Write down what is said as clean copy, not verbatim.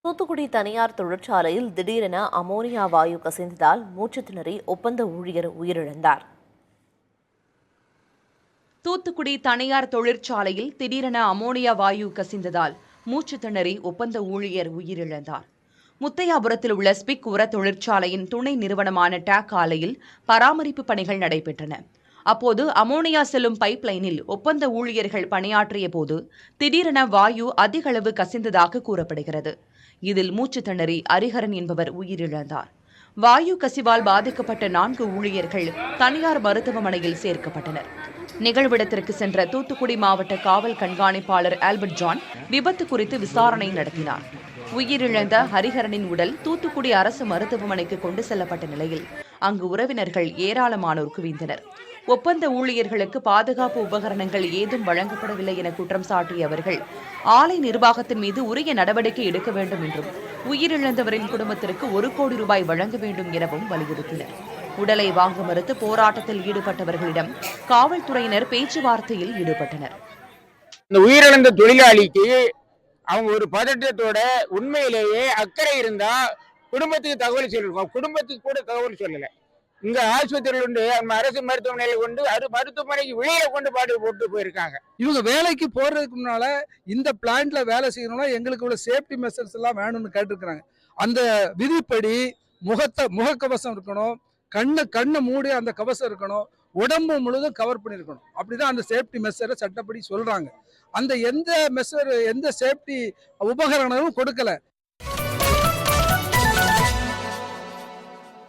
தூத்துக்குடி தனியார் தொழிற்சாலையில் திடீரென அமோனியா வாயு கசிந்ததால் மூச்சுத்திணறி ஒப்பந்த ஊழியர் உயிரிழந்தார். தூத்துக்குடி தனியார் தொழிற்சாலையில் திடீரென அமோனியா வாயு கசிந்ததால் மூச்சுத்திணறி ஒப்பந்த ஊழியர் உயிரிழந்தார். முத்தையாபுரத்தில் உள்ள ஸ்பிக் உர தொழிற்சாலையின் துணை நிறுவனமான டேக் ஆலையில் பராமரிப்பு பணிகள் நடைபெற்றன. அப்போது அமோனியா செல்லும் பைப் லைனில் ஒப்பந்த ஊழியர்கள் பணியாற்றிய போது திடீரென வாயு அதிக அளவு கசிந்ததாக கூறப்படுகிறது. இதில் மூச்சு திணறி ஹரிஹரன் என்பவர் உயிரிழந்தார். வாயு கசிவால் பாதிக்கப்பட்ட 4 ஊழியர்கள் தனியார் மருத்துவமனையில் சேர்க்கப்பட்டனர். நிகழ்விடத்திற்கு சென்ற தூத்துக்குடி மாவட்ட காவல் கண்காணிப்பாளர் ஆல்பர்ட் ஜான் விபத்து குறித்து விசாரணை நடத்தினார். உயிரிழந்த ஹரிஹரனின் உடல் தூத்துக்குடி அரசு மருத்துவமனைக்கு கொண்டு செல்லப்பட்ட நிலையில் அங்கு உறவினர்கள் ஏராளமானோர் குவிந்தனர். ஒப்பந்த ஊழியர்களுக்கு பாதுகாப்பு உபகரணங்கள் ஏதும் வழங்கப்படவில்லை என குற்றம் சாட்டிய அவர்கள் ஆலை நிர்வாகத்தின் மீது உரிய நடவடிக்கை எடுக்க வேண்டும் என்றும் உயிரிழந்தவரின் குடும்பத்திற்கு 1 கோடி ரூபாய் வழங்க வேண்டும் எனவும் வலியுறுத்தினர். உடலை வாங்க மறுத்து போராட்டத்தில் ஈடுபட்டவர்களிடம் காவல்துறையினர் பேச்சுவார்த்தையில் ஈடுபட்டனர். இந்த உயிரிழந்த தொழிலாளிக்கு அவங்க ஒரு பதட்டத்தோட உண்மையிலேயே அக்கறை இருந்தா குடும்பத்துக்கு தகவல் சொல்லிருக்கோம். குடும்பத்துக்கு கூட தகவல் சொல்லல. இங்க ஆஸ்பத்திரியில் உண்டு அரசு மருத்துவமனையில கொண்டு மருத்துவமனைக்கு வெளியில கொண்டு போட்டு போயிருக்காங்க. இவங்க வேலைக்கு போறதுக்கு முன்னால இந்த பிளான்ட்ல வேலை செய்யணும்னா எங்களுக்கு உள்ள சேஃப்டி மெஷர்ஸ் எல்லாம் வேணும்னு கேட்டிருக்கிறாங்க. அந்த விதிப்படி முகக்கவசம் இருக்கணும், கண்ணை மூடி அந்த கவசம் இருக்கணும், உடம்பு முழுதும் கவர் பண்ணிருக்கணும். அப்படிதான் அந்த சேஃப்டி மெஷரை சட்டப்படி சொல்றாங்க. அந்த எந்த சேஃப்டி உபகரணமும் கொடுக்கல.